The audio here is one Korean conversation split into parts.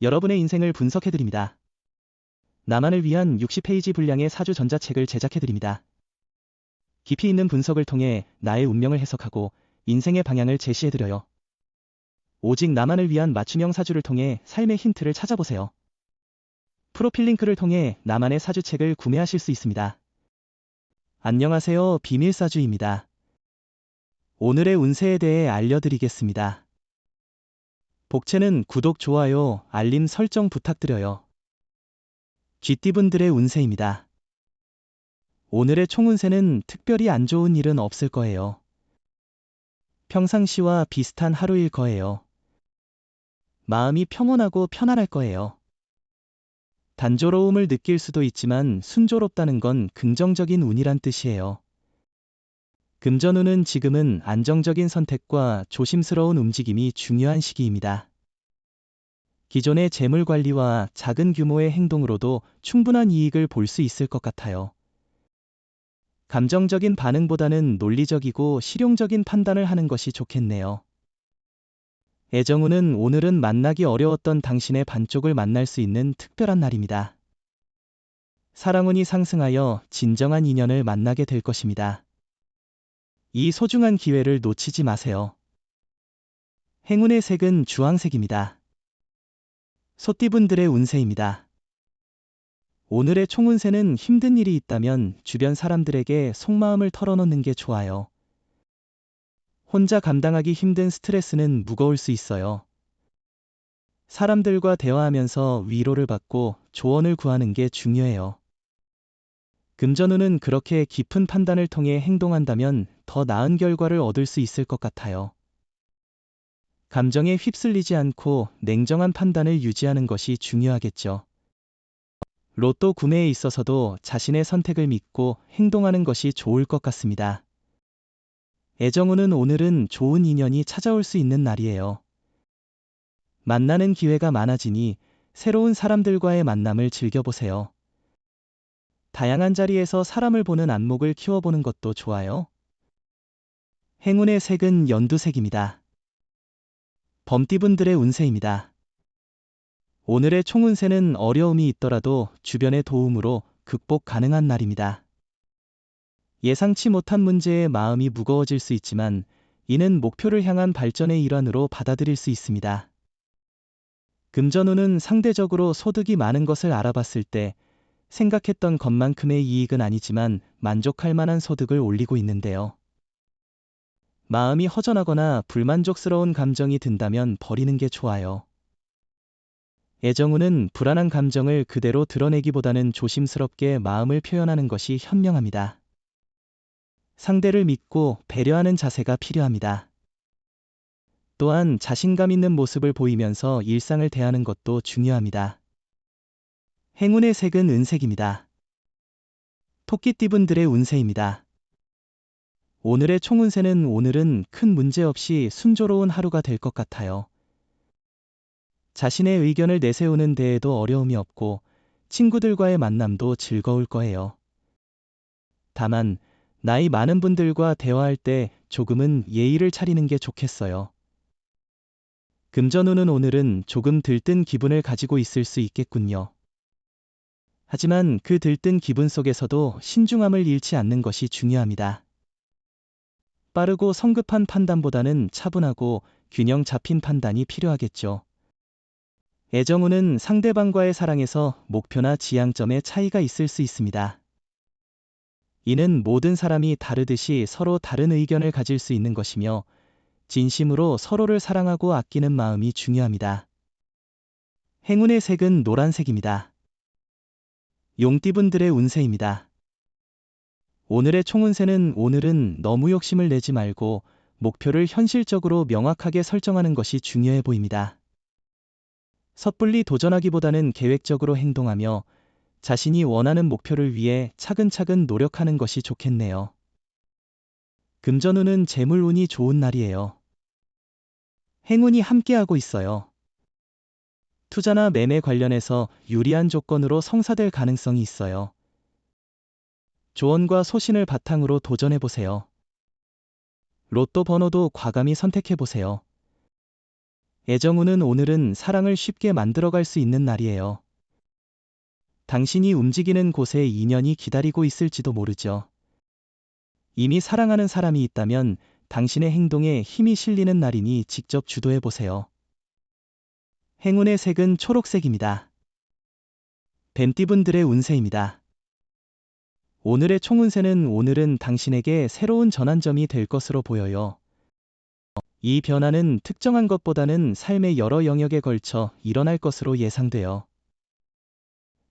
여러분의 인생을 분석해드립니다. 나만을 위한 60페이지 분량의 사주 전자책을 제작해드립니다. 깊이 있는 분석을 통해 나의 운명을 해석하고 인생의 방향을 제시해드려요. 오직 나만을 위한 맞춤형 사주를 통해 삶의 힌트를 찾아보세요. 프로필 링크를 통해 나만의 사주책을 구매하실 수 있습니다. 안녕하세요, 비밀사주입니다. 오늘의 운세에 대해 알려드리겠습니다. 복채는 구독, 좋아요, 알림 설정 부탁드려요. 쥐띠분들의 운세입니다. 오늘의 총운세는 특별히 안 좋은 일은 없을 거예요. 평상시와 비슷한 하루일 거예요. 마음이 평온하고 편안할 거예요. 단조로움을 느낄 수도 있지만 순조롭다는 건 긍정적인 운이란 뜻이에요. 금전운은 지금은 안정적인 선택과 조심스러운 움직임이 중요한 시기입니다. 기존의 재물 관리와 작은 규모의 행동으로도 충분한 이익을 볼 수 있을 것 같아요. 감정적인 반응보다는 논리적이고 실용적인 판단을 하는 것이 좋겠네요. 애정운은 오늘은 만나기 어려웠던 당신의 반쪽을 만날 수 있는 특별한 날입니다. 사랑운이 상승하여 진정한 인연을 만나게 될 것입니다. 이 소중한 기회를 놓치지 마세요. 행운의 색은 주황색입니다. 소띠분들의 운세입니다. 오늘의 총운세는 힘든 일이 있다면 주변 사람들에게 속마음을 털어놓는 게 좋아요. 혼자 감당하기 힘든 스트레스는 무거울 수 있어요. 사람들과 대화하면서 위로를 받고 조언을 구하는 게 중요해요. 금전운은 그렇게 깊은 판단을 통해 행동한다면 더 나은 결과를 얻을 수 있을 것 같아요. 감정에 휩쓸리지 않고 냉정한 판단을 유지하는 것이 중요하겠죠. 로또 구매에 있어서도 자신의 선택을 믿고 행동하는 것이 좋을 것 같습니다. 애정운은 오늘은 좋은 인연이 찾아올 수 있는 날이에요. 만나는 기회가 많아지니 새로운 사람들과의 만남을 즐겨보세요. 다양한 자리에서 사람을 보는 안목을 키워보는 것도 좋아요. 행운의 색은 연두색입니다. 범띠분들의 운세입니다. 오늘의 총운세는 어려움이 있더라도 주변의 도움으로 극복 가능한 날입니다. 예상치 못한 문제에 마음이 무거워질 수 있지만 이는 목표를 향한 발전의 일환으로 받아들일 수 있습니다. 금전운은 상대적으로 소득이 많은 것을 알아봤을 때 생각했던 것만큼의 이익은 아니지만 만족할 만한 소득을 올리고 있는데요. 마음이 허전하거나 불만족스러운 감정이 든다면 버리는 게 좋아요. 애정운은 불안한 감정을 그대로 드러내기보다는 조심스럽게 마음을 표현하는 것이 현명합니다. 상대를 믿고 배려하는 자세가 필요합니다. 또한 자신감 있는 모습을 보이면서 일상을 대하는 것도 중요합니다. 행운의 색은 은색입니다. 토끼띠분들의 운세입니다. 오늘의 총운세는 오늘은 큰 문제 없이 순조로운 하루가 될 것 같아요. 자신의 의견을 내세우는 데에도 어려움이 없고 친구들과의 만남도 즐거울 거예요. 다만 나이 많은 분들과 대화할 때 조금은 예의를 차리는 게 좋겠어요. 금전운은 오늘은 조금 들뜬 기분을 가지고 있을 수 있겠군요. 하지만 그 들뜬 기분 속에서도 신중함을 잃지 않는 것이 중요합니다. 빠르고 성급한 판단보다는 차분하고 균형 잡힌 판단이 필요하겠죠. 애정운은 상대방과의 사랑에서 목표나 지향점의 차이가 있을 수 있습니다. 이는 모든 사람이 다르듯이 서로 다른 의견을 가질 수 있는 것이며 진심으로 서로를 사랑하고 아끼는 마음이 중요합니다. 행운의 색은 노란색입니다. 용띠분들의 운세입니다. 오늘의 총운세는 오늘은 너무 욕심을 내지 말고 목표를 현실적으로 명확하게 설정하는 것이 중요해 보입니다. 섣불리 도전하기보다는 계획적으로 행동하며 자신이 원하는 목표를 위해 차근차근 노력하는 것이 좋겠네요. 금전운은 재물운이 좋은 날이에요. 행운이 함께하고 있어요. 투자나 매매 관련해서 유리한 조건으로 성사될 가능성이 있어요. 조언과 소신을 바탕으로 도전해보세요. 로또 번호도 과감히 선택해보세요. 애정우는 오늘은 사랑을 쉽게 만들어갈 수 있는 날이에요. 당신이 움직이는 곳에 인연이 기다리고 있을지도 모르죠. 이미 사랑하는 사람이 있다면 당신의 행동에 힘이 실리는 날이니 직접 주도해 보세요. 행운의 색은 초록색입니다. 뱀띠분들의 운세입니다. 오늘의 총운세는 오늘은 당신에게 새로운 전환점이 될 것으로 보여요. 이 변화는 특정한 것보다는 삶의 여러 영역에 걸쳐 일어날 것으로 예상돼요.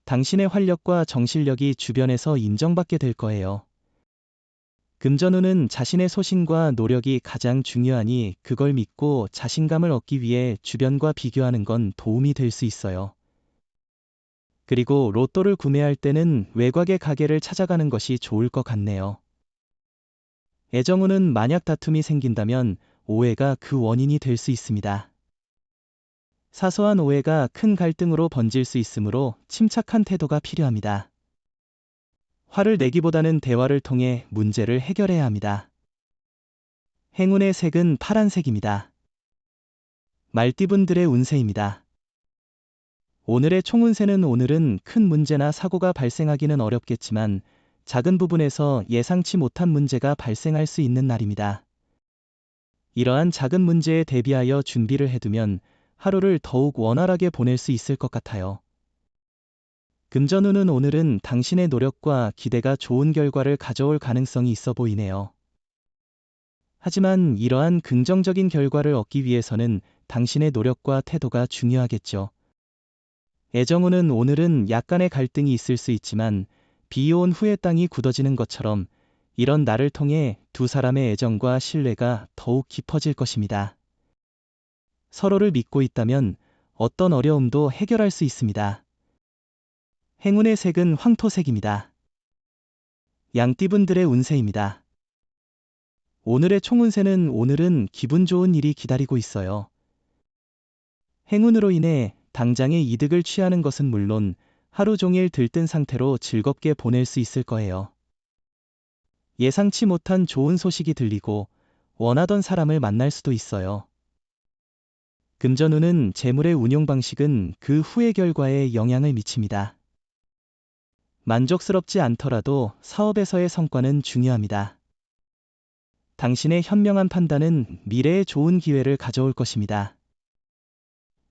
당신의 활력과 정신력이 주변에서 인정받게 될 거예요. 금전운은 자신의 소신과 노력이 가장 중요하니 그걸 믿고 자신감을 얻기 위해 주변과 비교하는 건 도움이 될 수 있어요. 그리고 로또를 구매할 때는 외곽의 가게를 찾아가는 것이 좋을 것 같네요. 애정운은 만약 다툼이 생긴다면 오해가 그 원인이 될 수 있습니다. 사소한 오해가 큰 갈등으로 번질 수 있으므로 침착한 태도가 필요합니다. 화를 내기보다는 대화를 통해 문제를 해결해야 합니다. 행운의 색은 파란색입니다. 말띠분들의 운세입니다. 오늘의 총운세는 오늘은 큰 문제나 사고가 발생하기는 어렵겠지만 작은 부분에서 예상치 못한 문제가 발생할 수 있는 날입니다. 이러한 작은 문제에 대비하여 준비를 해두면 하루를 더욱 원활하게 보낼 수 있을 것 같아요. 금전운은 오늘은 당신의 노력과 기대가 좋은 결과를 가져올 가능성이 있어 보이네요. 하지만 이러한 긍정적인 결과를 얻기 위해서는 당신의 노력과 태도가 중요하겠죠. 애정운은 오늘은 약간의 갈등이 있을 수 있지만 비 온 후에 땅이 굳어지는 것처럼 이런 날을 통해 두 사람의 애정과 신뢰가 더욱 깊어질 것입니다. 서로를 믿고 있다면 어떤 어려움도 해결할 수 있습니다. 행운의 색은 황토색입니다. 양띠분들의 운세입니다. 오늘의 총운세는 오늘은 기분 좋은 일이 기다리고 있어요. 행운으로 인해 당장의 이득을 취하는 것은 물론 하루 종일 들뜬 상태로 즐겁게 보낼 수 있을 거예요. 예상치 못한 좋은 소식이 들리고 원하던 사람을 만날 수도 있어요. 금전운은 재물의 운용 방식은 그 후의 결과에 영향을 미칩니다. 만족스럽지 않더라도 사업에서의 성과는 중요합니다. 당신의 현명한 판단은 미래에 좋은 기회를 가져올 것입니다.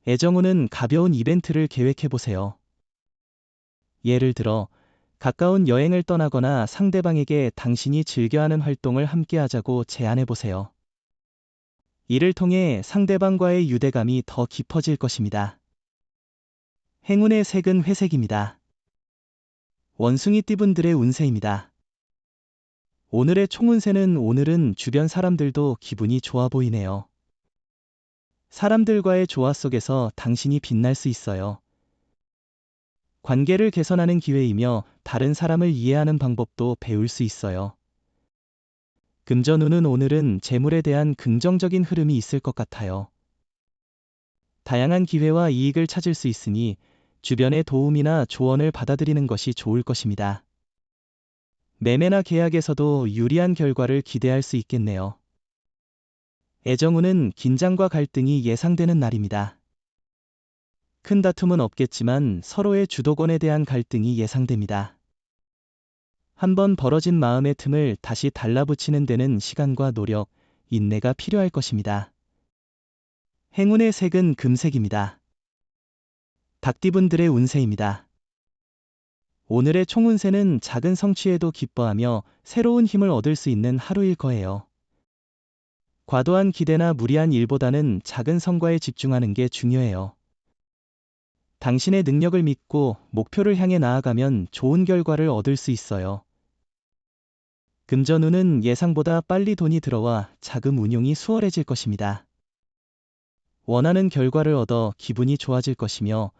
애정운은 가벼운 이벤트를 계획해보세요. 예를 들어 가까운 여행을 떠나거나 상대방에게 당신이 즐겨하는 활동을 함께 하자고 제안해보세요. 이를 통해 상대방과의 유대감이 더 깊어질 것입니다. 행운의 색은 회색입니다. 원숭이띠분들의 운세입니다. 오늘의 총운세는 오늘은 주변 사람들도 기분이 좋아 보이네요. 사람들과의 조화 속에서 당신이 빛날 수 있어요. 관계를 개선하는 기회이며 다른 사람을 이해하는 방법도 배울 수 있어요. 금전운은 오늘은 재물에 대한 긍정적인 흐름이 있을 것 같아요. 다양한 기회와 이익을 찾을 수 있으니 주변의 도움이나 조언을 받아들이는 것이 좋을 것입니다. 매매나 계약에서도 유리한 결과를 기대할 수 있겠네요. 애정운은 긴장과 갈등이 예상되는 날입니다. 큰 다툼은 없겠지만 서로의 주도권에 대한 갈등이 예상됩니다. 한번 벌어진 마음의 틈을 다시 달라붙이는 데는 시간과 노력, 인내가 필요할 것입니다. 행운의 색은 금색입니다. 닭띠분들의 운세입니다. 오늘의 총운세는 작은 성취에도 기뻐하며 새로운 힘을 얻을 수 있는 하루일 거예요. 과도한 기대나 무리한 일보다는 작은 성과에 집중하는 게 중요해요. 당신의 능력을 믿고 목표를 향해 나아가면 좋은 결과를 얻을 수 있어요. 금전운은 예상보다 빨리 돈이 들어와 자금 운용이 수월해질 것입니다. 원하는 결과를 얻어 기분이 좋아질 것이며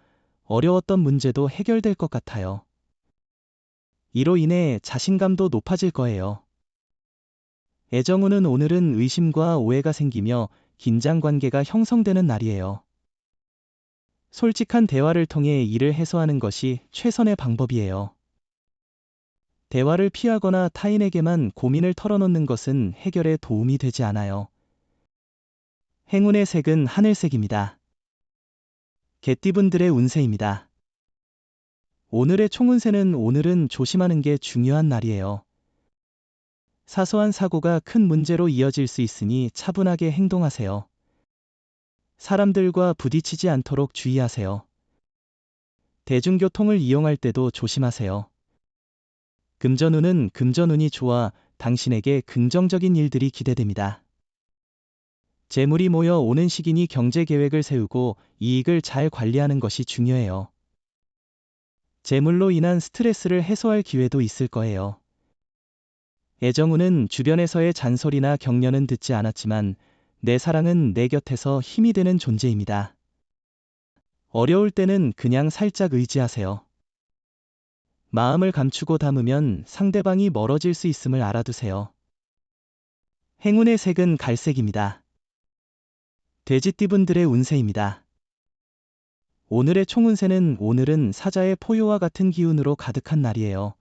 어려웠던 문제도 해결될 것 같아요. 이로 인해 자신감도 높아질 거예요. 애정운은 오늘은 의심과 오해가 생기며 긴장 관계가 형성되는 날이에요. 솔직한 대화를 통해 이를 해소하는 것이 최선의 방법이에요. 대화를 피하거나 타인에게만 고민을 털어놓는 것은 해결에 도움이 되지 않아요. 행운의 색은 하늘색입니다. 개띠분들의 운세입니다. 오늘의 총운세는 오늘은 조심하는 게 중요한 날이에요. 사소한 사고가 큰 문제로 이어질 수 있으니 차분하게 행동하세요. 사람들과 부딪히지 않도록 주의하세요. 대중교통을 이용할 때도 조심하세요. 금전운은 금전운이 좋아 당신에게 긍정적인 일들이 기대됩니다. 재물이 모여 오는 시기니 경제 계획을 세우고 이익을 잘 관리하는 것이 중요해요. 재물로 인한 스트레스를 해소할 기회도 있을 거예요. 애정운은 주변에서의 잔소리나 격려는 듣지 않았지만 내 사랑은 내 곁에서 힘이 되는 존재입니다. 어려울 때는 그냥 살짝 의지하세요. 마음을 감추고 담으면 상대방이 멀어질 수 있음을 알아두세요. 행운의 색은 갈색입니다. 돼지띠분들의 운세입니다. 오늘의 총운세는 오늘은 사자의 포효와 같은 기운으로 가득한 날이에요.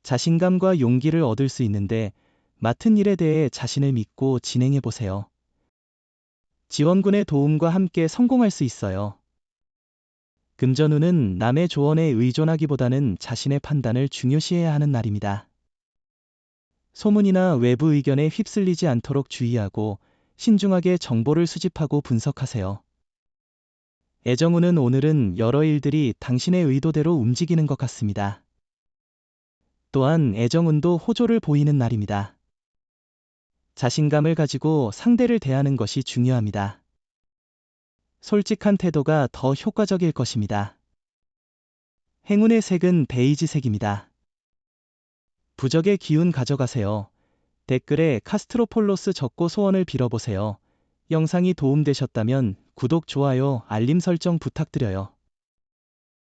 자신감과 용기를 얻을 수 있는데 맡은 일에 대해 자신을 믿고 진행해 보세요. 지원군의 도움과 함께 성공할 수 있어요. 금전운은 남의 조언에 의존하기보다는 자신의 판단을 중요시해야 하는 날입니다. 소문이나 외부 의견에 휩쓸리지 않도록 주의하고 신중하게 정보를 수집하고 분석하세요. 애정운은 오늘은 여러 일들이 당신의 의도대로 움직이는 것 같습니다. 또한 애정운도 호조를 보이는 날입니다. 자신감을 가지고 상대를 대하는 것이 중요합니다. 솔직한 태도가 더 효과적일 것입니다. 행운의 색은 베이지색입니다. 부적의 기운 가져가세요. 댓글에 카스트로폴로스 적고 소원을 빌어보세요. 영상이 도움되셨다면 구독, 좋아요, 알림 설정 부탁드려요.